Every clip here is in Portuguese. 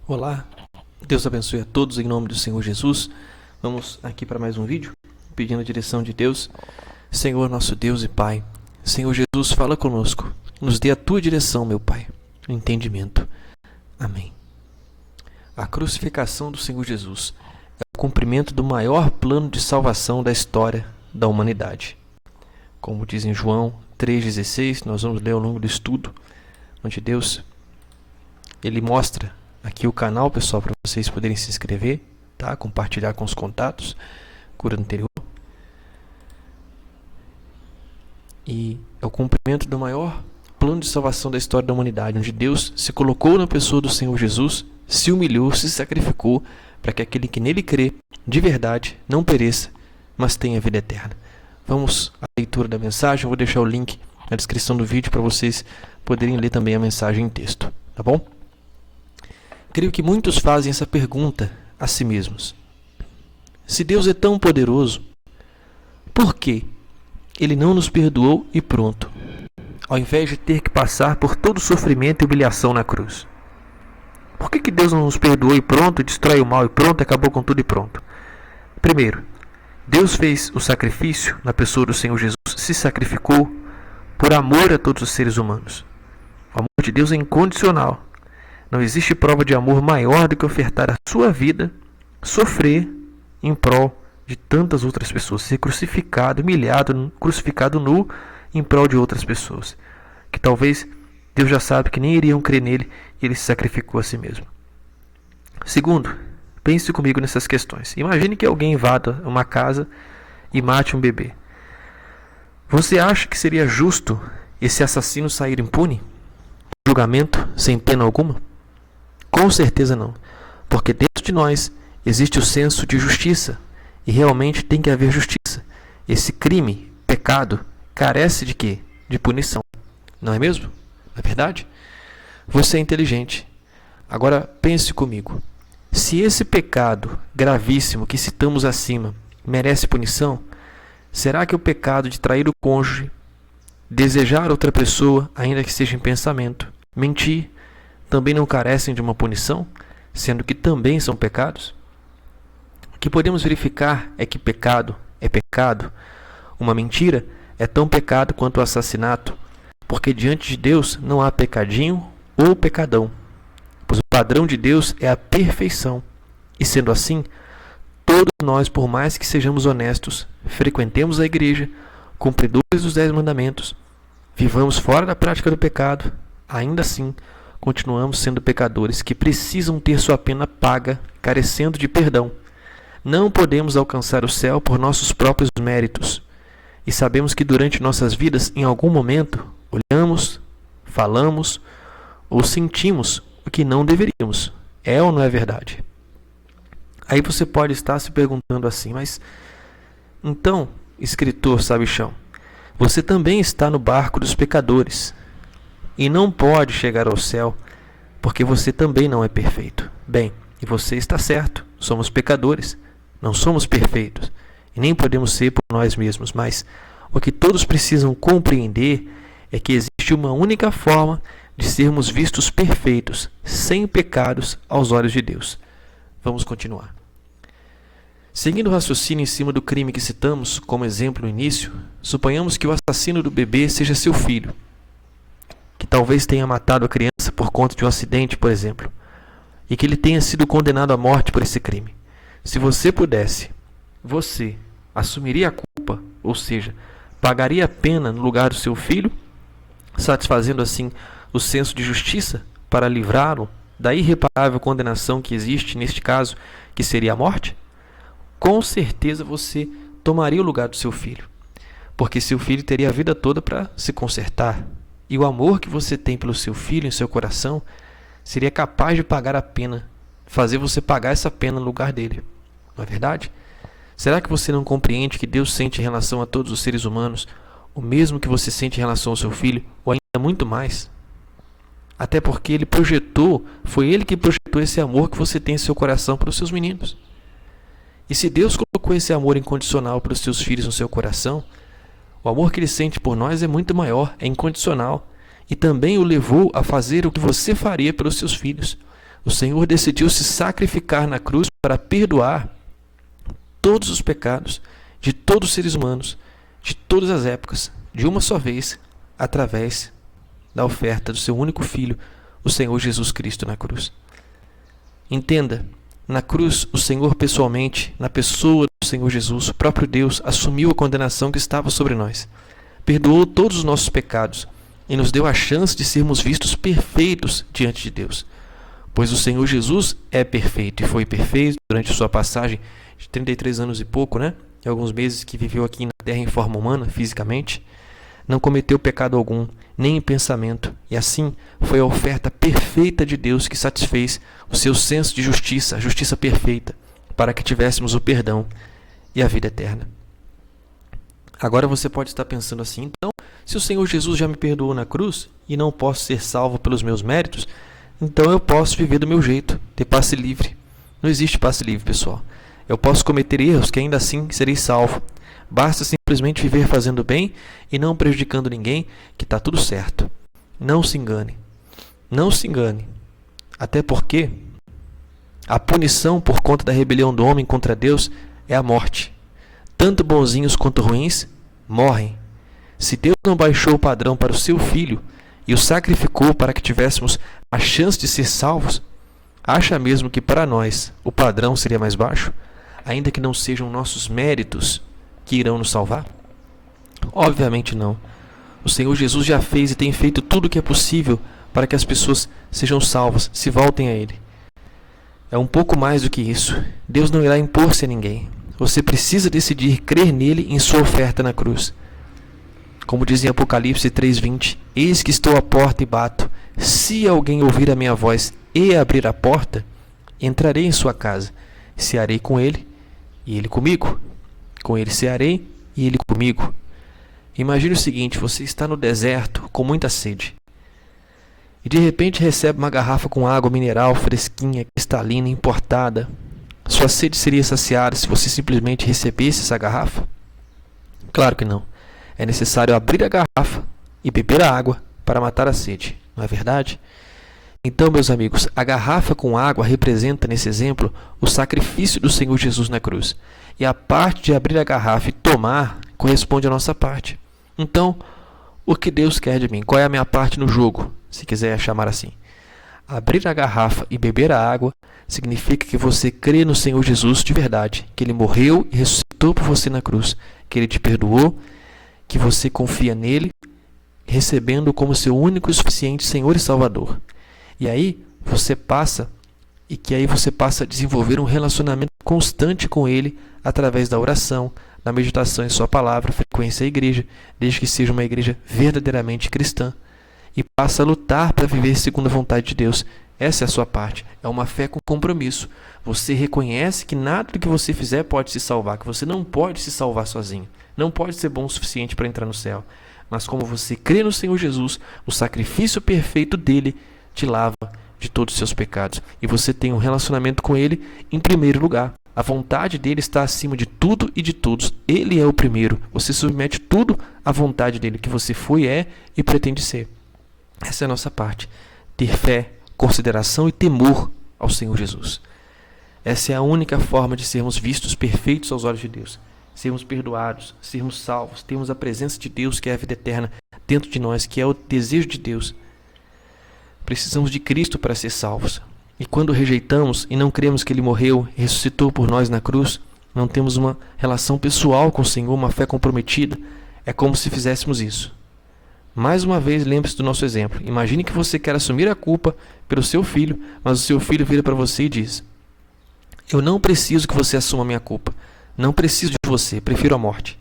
Olá, Deus abençoe a todos em nome do Senhor Jesus. Vamos aqui para mais um vídeo, pedindo a direção de Deus. Senhor nosso Deus e Pai, Senhor Jesus, fala conosco, nos dê a Tua direção, meu Pai, o entendimento. Amém. A crucificação do Senhor Jesus é o cumprimento do maior plano de salvação da história da humanidade. Como diz em João 3,16, nós vamos ler ao longo do estudo, onde Deus, Ele mostra aqui o canal, pessoal, para vocês poderem se inscrever, tá? Compartilhar com os contatos, cura anterior. E é o cumprimento do maior plano de salvação da história da humanidade, onde Deus se colocou na pessoa do Senhor Jesus, se humilhou, se sacrificou, para que aquele que nele crê, de verdade, não pereça, mas tenha vida eterna. Vamos à leitura da mensagem, eu vou deixar o link na descrição do vídeo para vocês poderem ler também a mensagem em texto, tá bom? Creio que muitos fazem essa pergunta a si mesmos. Se Deus é tão poderoso, por que Ele não nos perdoou e pronto, ao invés de ter que passar por todo o sofrimento e humilhação na cruz? Por que Deus não nos perdoou e pronto, destrói o mal e pronto, acabou com tudo e pronto? Primeiro, Deus fez o sacrifício na pessoa do Senhor Jesus, se sacrificou por amor a todos os seres humanos. O amor de Deus é incondicional. Não existe prova de amor maior do que ofertar a sua vida, sofrer em prol de tantas outras pessoas, ser crucificado, humilhado, crucificado nu em prol de outras pessoas, que talvez Deus já sabe que nem iriam crer nele e ele se sacrificou a si mesmo. Segundo, pense comigo nessas questões. Imagine que alguém invada uma casa e mate um bebê. Você acha que seria justo esse assassino sair impune? Julgamento sem pena alguma? Com certeza não, porque dentro de nós existe o senso de justiça e realmente tem que haver justiça. Esse crime, pecado, carece de quê? De punição, não é mesmo? Não é verdade? Você é inteligente. Agora pense comigo. Se esse pecado gravíssimo que citamos acima merece punição, será que o pecado de trair o cônjuge, desejar outra pessoa, ainda que seja em pensamento, mentir, também não carecem de uma punição, sendo que também são pecados? O que podemos verificar é que pecado é pecado. Uma mentira é tão pecado quanto o assassinato, porque diante de Deus não há pecadinho ou pecadão, pois o padrão de Deus é a perfeição. E sendo assim, todos nós, por mais que sejamos honestos, frequentemos a igreja, cumpridores dos 10 mandamentos, vivamos fora da prática do pecado, ainda assim, continuamos sendo pecadores que precisam ter sua pena paga, carecendo de perdão. Não podemos alcançar o céu por nossos próprios méritos. E sabemos que durante nossas vidas, em algum momento, olhamos, falamos ou sentimos o que não deveríamos. É ou não é verdade? Aí você pode estar se perguntando assim, mas então, escritor sabichão, você também está no barco dos pecadores e não pode chegar ao céu porque você também não é perfeito. Bem, e você está certo, somos pecadores, não somos perfeitos e nem podemos ser por nós mesmos, mas o que todos precisam compreender é que existe uma única forma de sermos vistos perfeitos, sem pecados aos olhos de Deus. Vamos continuar. Seguindo o raciocínio em cima do crime que citamos como exemplo no início, suponhamos que o assassino do bebê seja seu filho, que talvez tenha matado a criança por conta de um acidente, por exemplo, e que ele tenha sido condenado à morte por esse crime. Se você pudesse, você assumiria a culpa, ou seja, pagaria a pena no lugar do seu filho, satisfazendo assim o senso de justiça para livrá-lo da irreparável condenação que existe neste caso, que seria a morte? Com certeza você tomaria o lugar do seu filho, porque seu filho teria a vida toda para se consertar, e o amor que você tem pelo seu filho em seu coração seria capaz de pagar a pena, fazer você pagar essa pena no lugar dele. Não é verdade? Será que você não compreende que Deus sente em relação a todos os seres humanos o mesmo que você sente em relação ao seu filho, ou ainda muito mais? Até porque foi Ele que projetou esse amor que você tem em seu coração para os seus meninos. E se Deus colocou esse amor incondicional para os seus filhos no seu coração, o amor que Ele sente por nós é muito maior, é incondicional, e também o levou a fazer o que você faria pelos seus filhos. O Senhor decidiu se sacrificar na cruz para perdoar todos os pecados de todos os seres humanos, de todas as épocas, de uma só vez, através da oferta do seu único Filho, o Senhor Jesus Cristo na cruz. Entenda, na cruz o Senhor pessoalmente, na pessoa do Senhor Jesus, o próprio Deus, assumiu a condenação que estava sobre nós, perdoou todos os nossos pecados e nos deu a chance de sermos vistos perfeitos diante de Deus. Pois o Senhor Jesus é perfeito e foi perfeito durante sua passagem de 33 anos e pouco, e alguns meses que viveu aqui na terra em forma humana, fisicamente. Não cometeu pecado algum, nem em pensamento, e assim foi a oferta perfeita de Deus que satisfez o seu senso de justiça, a justiça perfeita, para que tivéssemos o perdão e a vida eterna. Agora você pode estar pensando assim, então, se o Senhor Jesus já me perdoou na cruz e não posso ser salvo pelos meus méritos, então eu posso viver do meu jeito, ter passe livre. Não existe passe livre, pessoal. Eu posso cometer erros que ainda assim serei salvo. Basta simplesmente viver fazendo bem e não prejudicando ninguém, que está tudo certo. Não se engane. Não se engane. Até porque a punição por conta da rebelião do homem contra Deus é a morte. Tanto bonzinhos quanto ruins morrem. Se Deus não baixou o padrão para o seu Filho e o sacrificou para que tivéssemos a chance de ser salvos, acha mesmo que para nós o padrão seria mais baixo, ainda que não sejam nossos méritos que irão nos salvar? Obviamente não. O Senhor Jesus já fez e tem feito tudo o que é possível para que as pessoas sejam salvas, se voltem a Ele. É um pouco mais do que isso. Deus não irá impor-se a ninguém. Você precisa decidir crer nele em sua oferta na cruz. Como diz em Apocalipse 3:20, eis que estou à porta e bato. Se alguém ouvir a minha voz e abrir a porta, entrarei em sua casa, cearei com ele e ele comigo. Com ele cearei e ele comigo. Imagine o seguinte, você está no deserto com muita sede e de repente recebe uma garrafa com água mineral fresquinha, cristalina, importada. Sua sede seria saciada se você simplesmente recebesse essa garrafa? Claro que não. É necessário abrir a garrafa e beber a água para matar a sede, não é verdade? Então, meus amigos, a garrafa com água representa, nesse exemplo, o sacrifício do Senhor Jesus na cruz. E a parte de abrir a garrafa e tomar corresponde à nossa parte. Então, o que Deus quer de mim? Qual é a minha parte no jogo, se quiser chamar assim? Abrir a garrafa e beber a água significa que você crê no Senhor Jesus de verdade, que Ele morreu e ressuscitou por você na cruz, que Ele te perdoou, que você confia nele, recebendo-o como seu único e suficiente Senhor e Salvador. E aí você passa a desenvolver um relacionamento constante com Ele através da oração, da meditação em sua palavra, frequência à igreja, desde que seja uma igreja verdadeiramente cristã, e passa a lutar para viver segundo a vontade de Deus. Essa é a sua parte. É uma fé com compromisso. Você reconhece que nada do que você fizer pode se salvar, que você não pode se salvar sozinho. Não pode ser bom o suficiente para entrar no céu. Mas como você crê no Senhor Jesus, o sacrifício perfeito dele te lava de todos os seus pecados. E você tem um relacionamento com ele em primeiro lugar. A vontade dele está acima de tudo e de todos. Ele é o primeiro. Você submete tudo à vontade dele, que você foi, é e pretende ser. Essa é a nossa parte. Ter fé, consideração e temor ao Senhor Jesus. Essa é a única forma de sermos vistos perfeitos aos olhos de Deus. Sermos perdoados, sermos salvos, termos a presença de Deus, que é a vida eterna, dentro de nós, que é o desejo de Deus. Precisamos de Cristo para ser salvos. E quando rejeitamos e não cremos que Ele morreu e ressuscitou por nós na cruz, não temos uma relação pessoal com o Senhor, uma fé comprometida, é como se fizéssemos isso. Mais uma vez, lembre-se do nosso exemplo. Imagine que você quer assumir a culpa pelo seu filho, mas o seu filho vira para você e diz: eu não preciso que você assuma a minha culpa. Não preciso de você, prefiro a morte.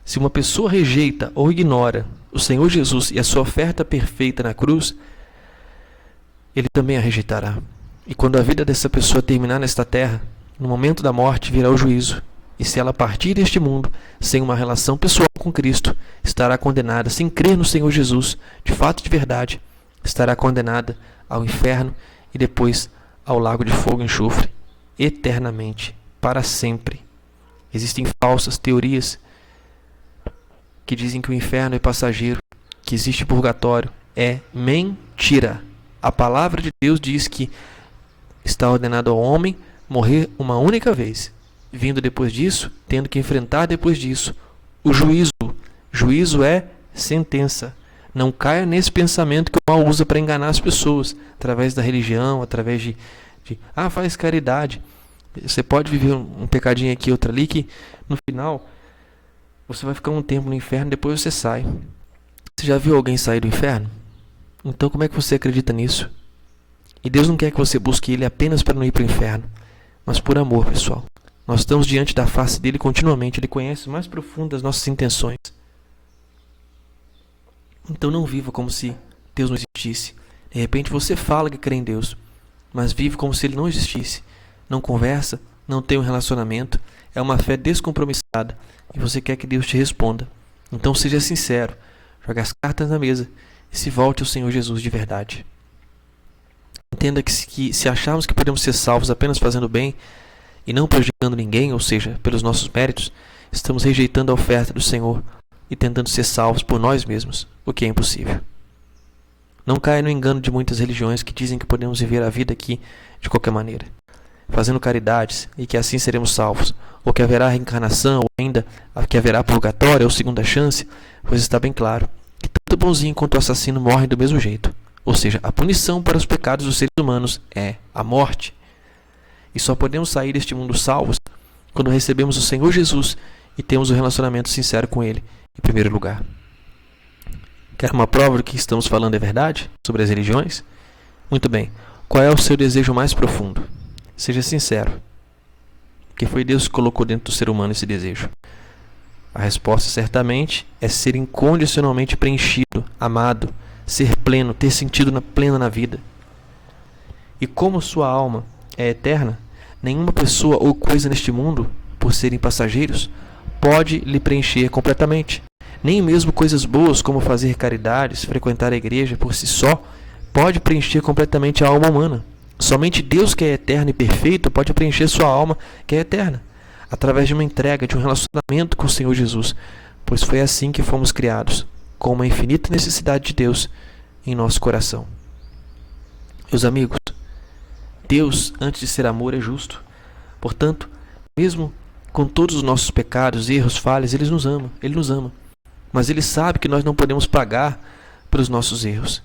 Se uma pessoa rejeita ou ignora o Senhor Jesus e a sua oferta perfeita na cruz, Ele também a rejeitará. E quando a vida dessa pessoa terminar nesta terra, no momento da morte virá o juízo. E se ela partir deste mundo sem uma relação pessoal com Cristo, estará condenada, sem crer no Senhor Jesus, de fato de verdade, estará condenada ao inferno e depois ao lago de fogo e enxofre, eternamente, para sempre. Existem falsas teorias que dizem que o inferno é passageiro, que existe purgatório. É mentira. A palavra de Deus diz que Está ordenado ao homem morrer uma única vez, vindo depois disso, tendo que enfrentar depois disso o juízo. Juízo é sentença. Não caia nesse pensamento que o mal usa para enganar as pessoas, através da religião, através de faz caridade. Você pode viver um pecadinho aqui, outro ali, que no final você vai ficar um tempo no inferno, depois você sai. Você já viu alguém sair do inferno? Então como é que você acredita nisso? E Deus não quer que você busque Ele apenas para não ir para o inferno, mas por amor, pessoal. Nós estamos diante da face dele continuamente. Ele conhece o mais profundo das nossas intenções. Então não viva como se Deus não existisse. De repente você fala que crê em Deus, mas vive como se Ele não existisse. Não conversa, não tem um relacionamento. É uma fé descompromissada e você quer que Deus te responda. Então seja sincero, jogue as cartas na mesa e se volte ao Senhor Jesus de verdade. Entenda que se acharmos que podemos ser salvos apenas fazendo bem e não prejudicando ninguém, ou seja, pelos nossos méritos, estamos rejeitando a oferta do Senhor e tentando ser salvos por nós mesmos, o que é impossível. Não caia no engano de muitas religiões que dizem que podemos viver a vida aqui de qualquer maneira, fazendo caridades e que assim seremos salvos, ou que haverá reencarnação, ou ainda que haverá purgatório ou segunda chance, pois está bem claro que tanto o bonzinho quanto o assassino morrem do mesmo jeito. Ou seja, a punição para os pecados dos seres humanos é a morte. E só podemos sair deste mundo salvos quando recebemos o Senhor Jesus e temos um relacionamento sincero com Ele, em primeiro lugar. Quer uma prova do que estamos falando é verdade? Sobre as religiões? Muito bem. Qual é o seu desejo mais profundo? Seja sincero. Porque foi Deus que colocou dentro do ser humano esse desejo. A resposta certamente é ser incondicionalmente preenchido, amado, ser pleno, ter sentido pleno na vida. E como sua alma é eterna, nenhuma pessoa ou coisa neste mundo, por serem passageiros, pode lhe preencher completamente. Nem mesmo coisas boas como fazer caridades, frequentar a igreja por si só, pode preencher completamente a alma humana. Somente Deus, que é eterno e perfeito, pode preencher sua alma, que é eterna, através de uma entrega, de um relacionamento com o Senhor Jesus, pois foi assim que fomos criados, com uma infinita necessidade de Deus em nosso coração. Meus amigos, Deus, antes de ser amor, é justo. Portanto, mesmo com todos os nossos pecados, erros, falhas, Ele nos ama. Mas Ele sabe que nós não podemos pagar pelos nossos erros.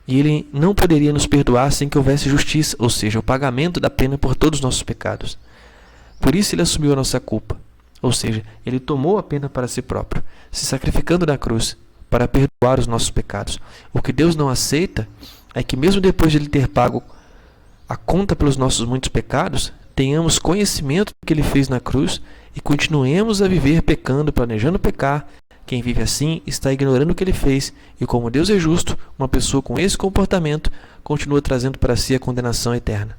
E Ele não poderia nos perdoar sem que houvesse justiça, ou seja, o pagamento da pena por todos os nossos pecados. Por isso Ele assumiu a nossa culpa. Ou seja, Ele tomou a pena para si próprio, se sacrificando na cruz para perdoar os nossos pecados. O que Deus não aceita é que mesmo depois de Ele ter pago a conta pelos nossos muitos pecados, tenhamos conhecimento do que Ele fez na cruz e continuemos a viver pecando, planejando pecar. Quem vive assim está ignorando o que Ele fez, e como Deus é justo, uma pessoa com esse comportamento continua trazendo para si a condenação eterna,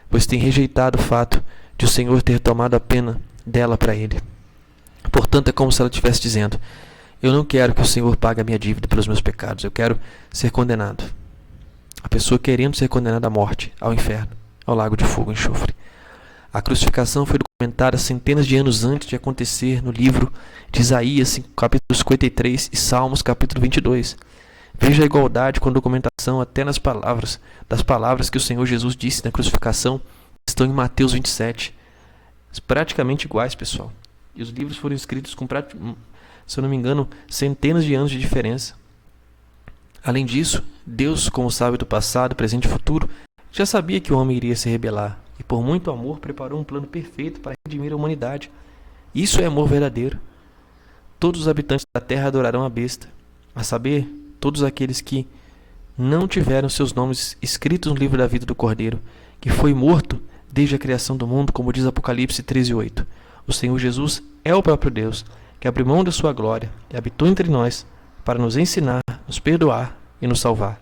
pois tem rejeitado o fato de o Senhor ter tomado a pena dela para Ele. Portanto, é como se ela estivesse dizendo: eu não quero que o Senhor pague a minha dívida pelos meus pecados, eu quero ser condenado. A pessoa querendo ser condenada à morte, ao inferno, ao lago de fogo e enxofre. A crucificação foi documentada centenas de anos antes de acontecer no livro de Isaías, capítulo 53, e Salmos, capítulo 22. Veja a igualdade com a documentação até das palavras que o Senhor Jesus disse na crucificação, estão em Mateus 27. Praticamente iguais, pessoal. E os livros foram escritos com, se eu não me engano, centenas de anos de diferença. Além disso, Deus, como sabe do passado, presente e futuro, já sabia que o homem iria se rebelar. E por muito amor preparou um plano perfeito para redimir a humanidade. Isso é amor verdadeiro. Todos os habitantes da terra adorarão a besta, a saber, todos aqueles que não tiveram seus nomes escritos no livro da vida do Cordeiro, que foi morto desde a criação do mundo, como diz Apocalipse 13:8. O Senhor Jesus é o próprio Deus, que abriu mão da sua glória e habitou entre nós para nos ensinar, nos perdoar e nos salvar.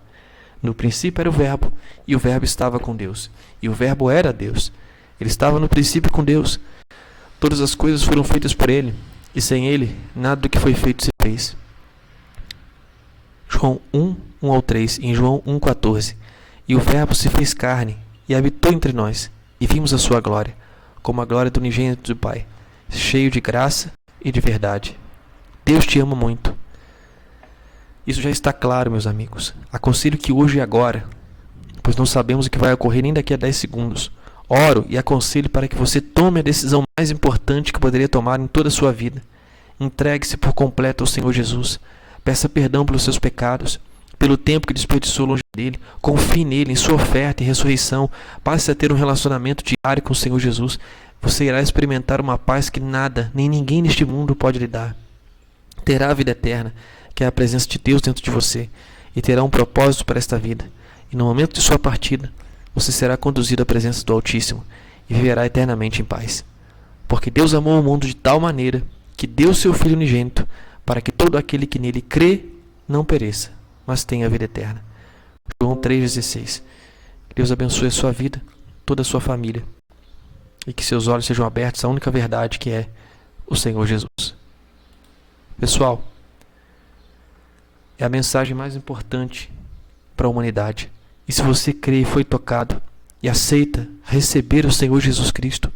No princípio era o Verbo, e o Verbo estava com Deus, e o Verbo era Deus. Ele estava no princípio com Deus. Todas as coisas foram feitas por Ele, e sem Ele, nada do que foi feito se fez. João 1:1-3, em João 1:14. E o Verbo se fez carne, e habitou entre nós, e vimos a sua glória, como a glória do unigênito do Pai, cheio de graça e de verdade. Deus te ama muito. Isso já está claro, meus amigos. Aconselho que hoje e agora, pois não sabemos o que vai ocorrer nem daqui a 10 segundos. Oro e aconselho para que você tome a decisão mais importante que poderia tomar em toda a sua vida. Entregue-se por completo ao Senhor Jesus. Peça perdão pelos seus pecados, pelo tempo que desperdiçou longe dele. Confie nele, em sua oferta e ressurreição. Passe a ter um relacionamento diário com o Senhor Jesus. Você irá experimentar uma paz que nada, nem ninguém neste mundo pode lhe dar. Terá a vida eterna, que é a presença de Deus dentro de você, e terá um propósito para esta vida. E no momento de sua partida, você será conduzido à presença do Altíssimo e viverá eternamente em paz. Porque Deus amou o mundo de tal maneira que deu seu Filho unigênito, para que todo aquele que nele crê não pereça, mas tenha a vida eterna. João 3,16. Deus abençoe a sua vida, toda a sua família, e que seus olhos sejam abertos à única verdade, que é o Senhor Jesus. Pessoal, é a mensagem mais importante para a humanidade. E se você crê e foi tocado e aceita receber o Senhor Jesus Cristo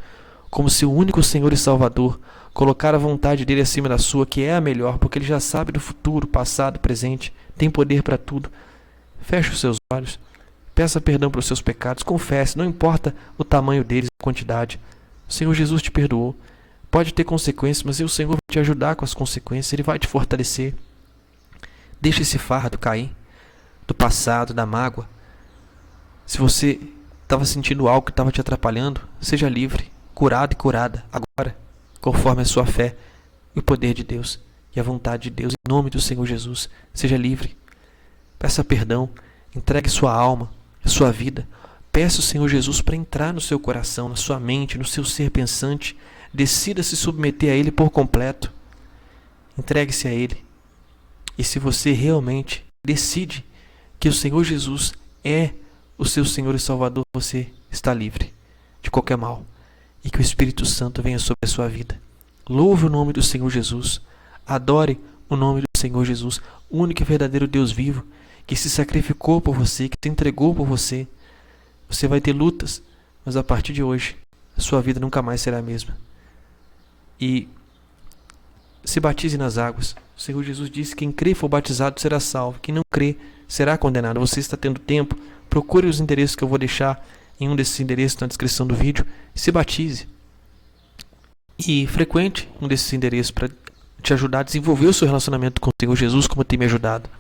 como seu único Senhor e Salvador, colocar a vontade dele acima da sua, que é a melhor, porque ele já sabe do futuro, passado, presente, tem poder para tudo. Feche os seus olhos, peça perdão pelos seus pecados, confesse, não importa o tamanho deles, a quantidade. O Senhor Jesus te perdoou. Pode ter consequências, mas o Senhor vai te ajudar com as consequências, ele vai te fortalecer. Deixa esse fardo cair do passado, da mágoa. Se você estava sentindo algo que estava te atrapalhando, seja livre, curado e curada, agora, conforme a sua fé e o poder de Deus e a vontade de Deus, em nome do Senhor Jesus. Seja livre, peça perdão, entregue sua alma, a sua vida, peça ao Senhor Jesus para entrar no seu coração, na sua mente, no seu ser pensante. Decida se submeter a Ele por completo, entregue-se a Ele. E se você realmente decide que o Senhor Jesus é o seu Senhor e Salvador, você está livre de qualquer mal. E que o Espírito Santo venha sobre a sua vida. Louve o nome do Senhor Jesus. Adore o nome do Senhor Jesus, o único e verdadeiro Deus vivo, que se sacrificou por você, que se entregou por você. Você vai ter lutas, mas a partir de hoje, a sua vida nunca mais será a mesma. E se batize nas águas. O Senhor Jesus disse: quem crê e for batizado será salvo, quem não crê será condenado. Você está tendo tempo, procure os endereços que eu vou deixar em um desses endereços na descrição do vídeo, e se batize. E frequente um desses endereços para te ajudar a desenvolver o seu relacionamento com o Senhor Jesus, como tem me ajudado.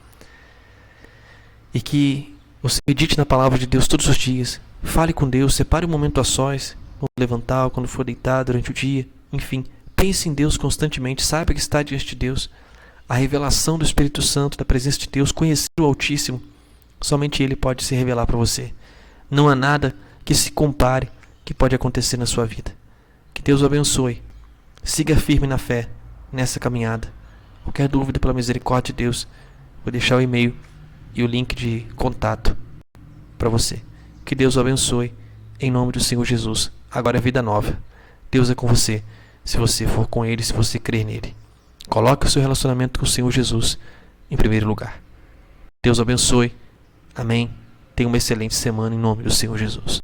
E que você medite na palavra de Deus todos os dias. Fale com Deus, separe um momento a sós, quando levantar, quando for deitar durante o dia. Enfim, pense em Deus constantemente, saiba que está diante de Deus. A revelação do Espírito Santo, da presença de Deus, conhecer o Altíssimo, somente Ele pode se revelar para você. Não há nada que se compare que pode acontecer na sua vida. Que Deus o abençoe. Siga firme na fé, nessa caminhada. Qualquer dúvida, pela misericórdia de Deus, vou deixar o e-mail e o link de contato para você. Que Deus o abençoe, em nome do Senhor Jesus. Agora é vida nova. Deus é com você, se você for com Ele, se você crer nele. Coloque o seu relacionamento com o Senhor Jesus em primeiro lugar. Deus o abençoe. Amém. Tenha uma excelente semana em nome do Senhor Jesus.